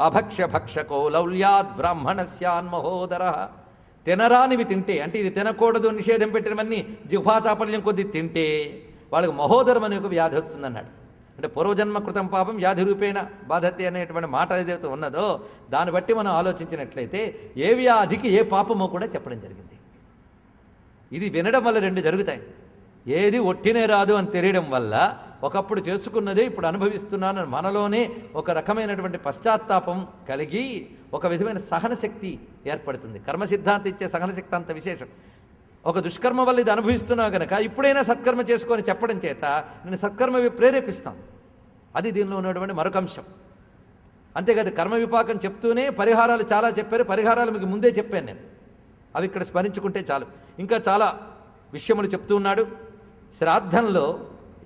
అభక్ష్య భక్షకో లౌల్యాద్ బ్రాహ్మణస్యాన్మహోదర. తినరానివి తింటే, అంటే ఇది తినకూడదు నిషేధం పెట్టినవన్నీ జిహ్వాచాపల్యం కొద్దీ తింటే వాళ్ళకి మహోదరం అనే ఒక వ్యాధి వస్తుందన్నాడు. అంటే పూర్వజన్మ కృతం పాపం వ్యాధి రూపేణ బాధతే అనేటువంటి మాట ఏదైతే ఉన్నదో దాన్ని బట్టి మనం ఆలోచించినట్లయితే ఏ వ్యాధికి ఏ పాపమో కూడా చెప్పడం జరిగింది. ఇది వినడం వల్ల రెండు జరుగుతాయి. ఏది ఒట్టినే రాదు అని తెలియడం వల్ల ఒకప్పుడు చేసుకున్నదే ఇప్పుడు అనుభవిస్తున్నాను మనలోనే ఒక రకమైనటువంటి పశ్చాత్తాపం కలిగి ఒక విధమైన సహనశక్తి ఏర్పడుతుంది. కర్మసిద్ధాంతం ఇచ్చే సహనశక్తి అంత విశేషం. ఒక దుష్కర్మ వల్ల ఇది అనుభవిస్తున్నావు కనుక ఇప్పుడైనా సత్కర్మ చేసుకొని చెప్పడం చేత నేను సత్కర్మ ప్రేరేపిస్తాం. అది దీనిలో ఉన్నటువంటి మరొక అంశం. అంతేకాదు కర్మ విపాకం చెప్తూనే పరిహారాలు చాలా చెప్పారు. పరిహారాలు మీకు ముందే చెప్పాను నేను, అవి ఇక్కడ స్మరించుకుంటే చాలు. ఇంకా చాలా విషయములు చెప్తూ ఉన్నాడు. శ్రాద్ధంలో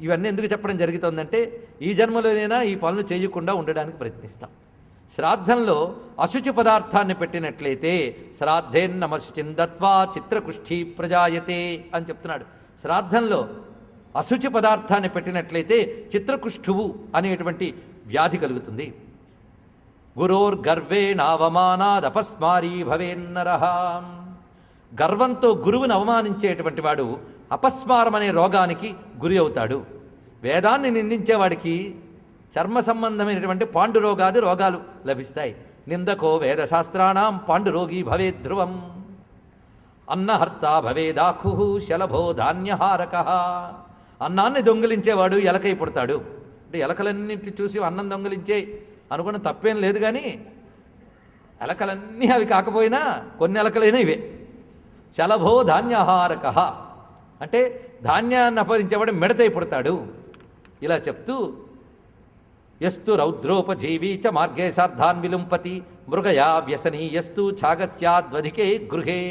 ఇవన్నీ ఎందుకు చెప్పడం జరుగుతుందంటే ఈ జన్మలోనైనా ఈ పనులు చేయకుండా ఉండడానికి ప్రయత్నిస్తాం. శ్రాద్ధంలో అశుచి పదార్థాన్ని పెట్టినట్లయితే శ్రాద్ధేన్నమశుచిందత్వా చిత్రకుష్ఠీ ప్రజాయతే అని చెప్తున్నాడు. శ్రాద్ధంలో అశుచి పదార్థాన్ని పెట్టినట్లయితే చిత్రకుష్ఠువు అనేటువంటి వ్యాధి కలుగుతుంది. గురోర్గర్వేణావమానాదపస్మారీ భవేన్నరః. గర్వంతో గురువుని అవమానించేటువంటి వాడు అపస్మారం అనే రోగానికి గురి అవుతాడు. వేదాన్ని నిందించేవాడికి చర్మ సంబంధమైనటువంటి పాండురోగాది రోగాలు లభిస్తాయి. నిందకో వేదశాస్త్రాణం పాండురోగి భవేద్ ధ్రువం. అన్నహర్త భవేదాఖు శలభో ధాన్యహారక. అన్నాన్ని దొంగిలించేవాడు ఎలకై పుడతాడు. అంటే ఎలకలన్నింటి చూసి అన్నం దొంగిలించే అనుకున్న తప్పేం లేదు, కానీ ఎలకలన్నీ అవి కాకపోయినా కొన్ని ఎలకలైనా ఇవే. శలభో ధాన్యహారక అంటే ధాన్యాన్ని అపహరించేవాడు మిడతై పుడతాడు. ఇలా చెప్తూ యస్తు రౌద్రోపజీవీ చ మార్గే సార్ధాన్ విలుంపతి మృగయా వ్యసనీయస్తు ఛాగస్యాద్వధికే గృహే.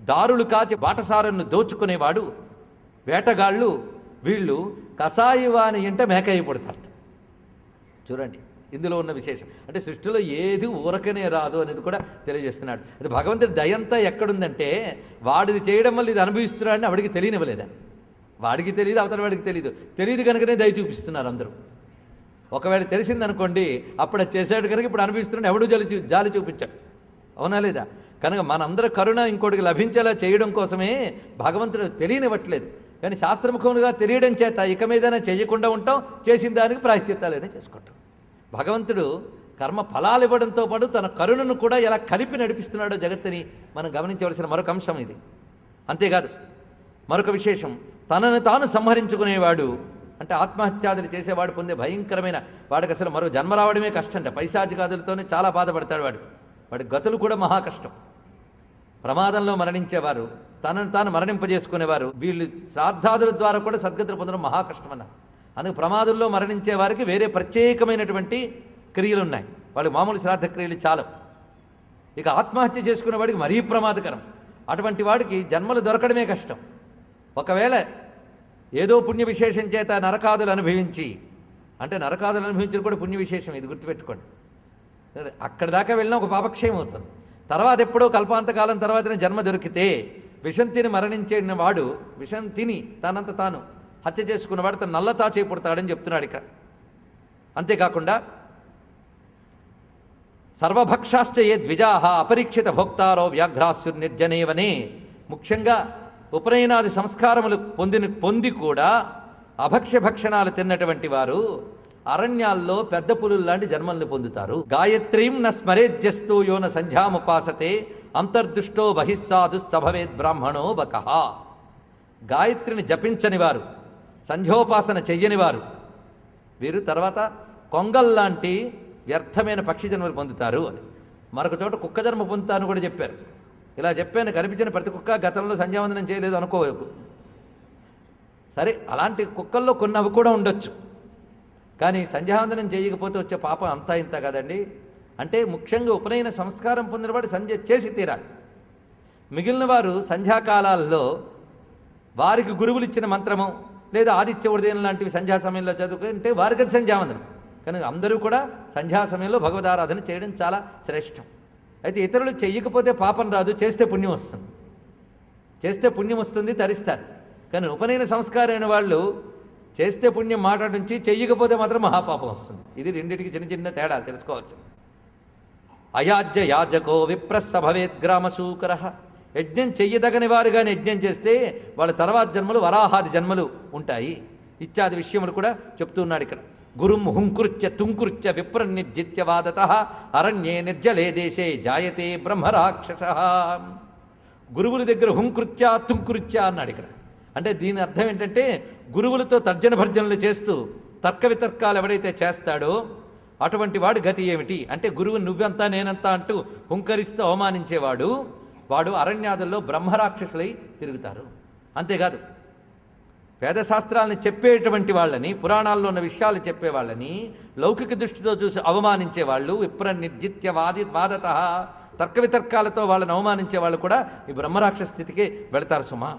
దారులు కాచి బాటసారನ್ನು దోచుకునేవాడు, వేటగాళ్ళు వీళ్ళు కసాయివాని ఇంట మేకయ్య పుడతారు. చూడండి ఇందులో ఉన్న విశేషం. అంటే సృష్టిలో ఏది ఊరకనే రాదు అనేది కూడా తెలియజేస్తున్నాడు. అది భగవంతుడి దయంతా ఎక్కడుందంటే వాడిది చేయడం వల్ల ఇది అనుభవిస్తున్నాడని వాడికి తెలియనివ్వలేదా? వాడికి తెలియదు, అవతల వాడికి తెలియదు కనుకనే దయ చూపిస్తున్నారు అందరూ. ఒకవేళ తెలిసిందనుకోండి అప్పుడు అది చేశాడు కనుక ఇప్పుడు అనుభవిస్తున్నాడు, ఎవడు జాలి చూపించాడు. అవునా లేదా? కనుక మనందరూ కరుణ ఇంకోటికి లభించేలా చేయడం కోసమే భగవంతుడు తెలియనివ్వట్లేదు. కానీ శాస్త్రముఖములుగా తెలియడం చేత ఇక మీదైనా చేయకుండా ఉంటాం, చేసిన దానికి ప్రాయశ్చిత్తాలైనా చేసుకుంటాం. భగవంతుడు కర్మ ఫలాలు ఇవ్వడంతో పాటు తన కరుణను కూడా ఎలా కలిపి నడిపిస్తున్నాడో జగత్తుని మనం గమనించవలసిన మరొక అంశం ఇది. అంతేకాదు మరొక విశేషం, తనను తాను సంహరించుకునేవాడు అంటే ఆత్మహత్యాదులు చేసేవాడు పొందే భయంకరమైన, వాడికి అసలు మరో జన్మ రావడమే కష్టంట. పైశాచికాదులతోనే చాలా బాధపడతాడు వాడి గతులు కూడా మహా కష్టం. ప్రమాదంలో మరణించేవారు, తనను తాను మరణింపజేసుకునేవారు, వీళ్ళు శ్రాద్ధాదుల ద్వారా కూడా సద్గతులు పొందడం మహా కష్టం అన్నారు. అందుకు ప్రమాదంలో మరణించే వారికి వేరే ప్రత్యేకమైనటువంటి క్రియలు ఉన్నాయి. వాళ్ళకి మామూలు శ్రాద్ధ క్రియలు చాలు. ఇక ఆత్మహత్య చేసుకునే వాడికి మరీ ప్రమాదకరం. అటువంటి వాడికి జన్మలు దొరకడమే కష్టం. ఒకవేళ ఏదో పుణ్య విశేషం చేత నరకాదులు అనుభవించి, అంటే నరకాదులు అనుభవించడం కూడా పుణ్య విశేషం, ఇది గుర్తుపెట్టుకోండి. అక్కడి దాకా వెళ్ళినా ఒక పాపక్షయం అవుతుంది. తర్వాత ఎప్పుడో కల్పాంతకాలం తర్వాతనే జన్మ దొరికితే విషం తిని మరణించిన వాడు, విషం తిని తనంత తాను హత్య చేసుకున్నవాడు తను నల్లతా చేపుడతాడని చెప్తున్నాడు ఇక్కడ. అంతేకాకుండా సర్వభక్షాశ్చ ఏ ద్విజాహ అపరీక్షిత భోక్తారో వ్యాఘ్రాస్యుర్నిర్జనేవనే. ముఖ్యంగా ఉపనయనాది సంస్కారములు పొంది కూడా అభక్ష్య భక్షణాలు తిన్నటువంటి వారు అరణ్యాల్లో పెద్ద పులులు లాంటి జన్మల్ని పొందుతారు. గాయత్రీం న స్మరేజ్యస్తు యోన సంధ్యాముపాసతే అంతర్దుష్టో బహిస్సాధు సభవేద్ బ్రాహ్మణో బకః. గాయత్రిని జపించని వారు, సంధ్యోపాసన చెయ్యని వారు, వీరు తర్వాత కొంగల్లాంటి వ్యర్థమైన పక్షి జన్మలు పొందుతారు అని. మరొక చోట కుక్క జన్మ పొందుతాను కూడా చెప్పారు. ఇలా చెప్పాను, కనిపించిన ప్రతి కుక్క గతంలో సంధ్యావందనం చేయలేదు అనుకోవచ్చు. సరే, అలాంటి కుక్కల్లో కొన్ని అవి కూడా ఉండొచ్చు, కానీ సంధ్యావందనం చేయకపోతే వచ్చే పాపం అంతా ఇంత కదండి. అంటే ముఖ్యంగా ఉపనయన సంస్కారం పొందినవాడు సంధ్య చేసి తీరాలి. మిగిలిన వారు సంధ్యాకాలాల్లో వారికి గురువులు ఇచ్చిన మంత్రము లేదా ఆదిత్య ఉదయం లాంటివి సంధ్యా సమయంలో చదువుకుంటే వారికి అది సంధ్యావందనం. కనుక అందరూ కూడా సంధ్యా సమయంలో భగవదారాధన చేయడం చాలా శ్రేష్టం. అయితే ఇతరులు చెయ్యకపోతే పాపం రాదు, చేస్తే పుణ్యం వస్తుంది. చేస్తే పుణ్యం వస్తుంది, తరిస్తారు. కానీ ఉపనయన సంస్కారమైన వాళ్ళు చేస్తే పుణ్యం మాట నుంచి చెయ్యకపోతే మాత్రం మహాపాపం వస్తుంది. ఇది రెండింటికి చిన్న చిన్న తేడా తెలుసుకోవాల్సింది. అయాజ్య యాజకో విప్రస్స భవేత్ గ్రామశూకర. యజ్ఞం చెయ్యదగని వారుగానే యజ్ఞం చేస్తే వాళ్ళ తర్వాత జన్మలు వరాహాది జన్మలు ఉంటాయి ఇత్యాది విషయములు కూడా చెప్తున్నాడు ఇక్కడ. గురుం హుంకృత్య తుంకృత్య విప్రనిర్జిత్యవాదత అరణ్యే నిర్జలే దేశే జాయతే బ్రహ్మరాక్షస. గురువుల దగ్గర హుంకృత్య తుంకృత్య అన్నాడు ఇక్కడ. అంటే దీని అర్థం ఏంటంటే గురువులతో తర్జన భర్జనలు చేస్తూ తర్క వితర్కాలు ఎవడైతే చేస్తాడో అటువంటి వాడు గతి ఏమిటి అంటే గురువు నువ్వెంతా నేనంతా అంటూ హుంకరిస్తూ అవమానించేవాడు వాడు అరణ్యాదుల్లో బ్రహ్మరాక్షసులై తిరుగుతారు. అంతేకాదు వేదశాస్త్రాలను చెప్పేటువంటి వాళ్ళని పురాణాల్లో ఉన్న విషయాలు చెప్పేవాళ్ళని లౌకిక దృష్టితో చూసి అవమానించే వాళ్ళు విప్ర నిర్జిత్య వాదత తర్క వితర్కాలతో వాళ్ళని అవమానించే వాళ్ళు కూడా ఈ బ్రహ్మరాక్షస స్థితికి వెళతారు సుమా.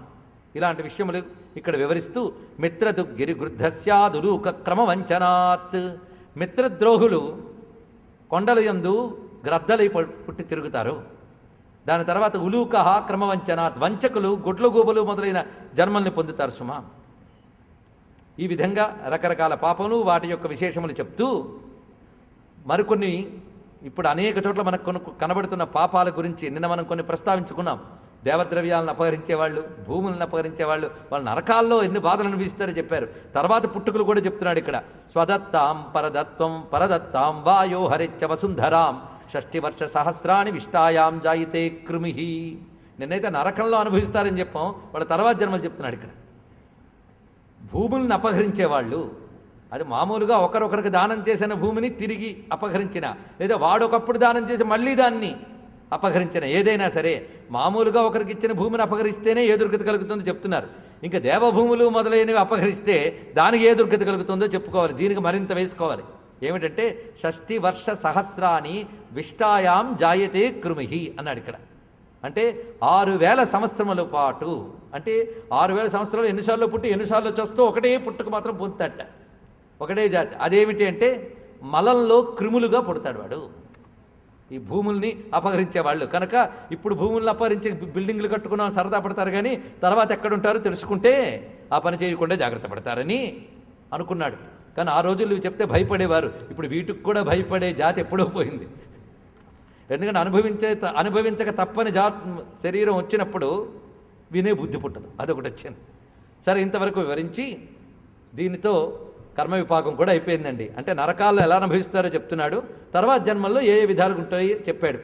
ఇలాంటి విషయములు ఇక్కడ వివరిస్తూ మిత్రదుగ్గిరి గృద్ధస్యాదులూక క్రమవంచనాత్. మిత్రద్రోహులు కొండల యందు గ్రద్దలై పుట్టి తిరుగుతారు. దాని తర్వాత ఉలూక క్రమవంచనాత్ వంచకులు గుడ్లగూబలు మొదలైన జన్మల్ని పొందుతారు సుమా. ఈ విధంగా రకరకాల పాపములు వాటి యొక్క విశేషములు చెప్తూ మరికొన్ని ఇప్పుడు అనేక చోట్ల మనకు కనబడుతున్న పాపాల గురించి నిన్న మనం కొన్ని ప్రస్తావించుకున్నాం. దేవద్రవ్యాలను అపహరించేవాళ్ళు, భూములను అపహరించేవాళ్ళు, వాళ్ళ నరకాల్లో ఎన్ని బాధలు అనిపిస్తారో చెప్పారు. తర్వాత పుట్టుకలు కూడా చెప్తున్నాడు ఇక్కడ. స్వదత్తాం పరదత్వం పరదత్తాం వాయో హరిత్య వసుంధరాం 60 వర్ష సహస్రాణి విష్టాయాం జాయితే కృమి. నిన్నైతే నరకంలో అనుభవిస్తారని చెప్పాం, వాళ్ళ తర్వాత జన్మలు చెప్తున్నాడు ఇక్కడ. భూములను అపహరించేవాళ్ళు అది మామూలుగా ఒకరొకరికి దానం చేసిన భూమిని తిరిగి అపహరించిన, లేదా వాడొకప్పుడు దానం చేసి మళ్ళీ దాన్ని అపహరించిన, ఏదైనా సరే మామూలుగా ఒకరికి ఇచ్చిన భూమిని అపహరిస్తేనే ఏ దుర్గతి కలుగుతుందో చెప్తున్నారు. ఇంకా దేవభూములు మొదలైనవి అపహరిస్తే దానికి ఏ దుర్గతి కలుగుతుందో చెప్పుకోవాలి. దీనికి మరింత వేసుకోవాలి. ఏమిటంటే 60 వర్ష సహస్రాన్ని విష్టాయాం జాయతే కృమి అన్నాడు ఇక్కడ. అంటే 6000 సంవత్సరముల పాటు, అంటే 6000 సంవత్సరాలు ఎన్నిసార్లు పుట్టి ఎన్నిసార్లు చేస్తూ ఒకటే పుట్టుకు మాత్రం పొందుతాడట, ఒకటే జాతి. అదేమిటి అంటే మలంలో క్రిములుగా పుడతాడు వాడు. ఈ భూముల్ని అపహరించేవాళ్ళు కనుక ఇప్పుడు భూములను అపహరించి బిల్డింగ్లు కట్టుకున్నాం సరదా పడతారు, కానీ తర్వాత ఎక్కడుంటారో తెలుసుకుంటే ఆ పని చేయకుండా జాగ్రత్త పడతారని అనుకున్నాడు. కానీ ఆ రోజుల్లో చెప్తే భయపడేవారు. ఇప్పుడు వీటికి కూడా భయపడే జాతి ఎప్పుడో పోయింది. ఎందుకంటే అనుభవించక తప్పని శరీరం వచ్చినప్పుడు వినే బుద్ధి పుట్టదు, అదొకటి వచ్చింది. సరే, ఇంతవరకు వివరించి దీనితో కర్మ విపాకం కూడా అయిపోయిందండి. అంటే నరకాల్లో ఎలా అనుభవిస్తారో చెప్తున్నాడు. తర్వాత జన్మల్లో ఏ విధాలుగా ఉంటాయో చెప్పాడు.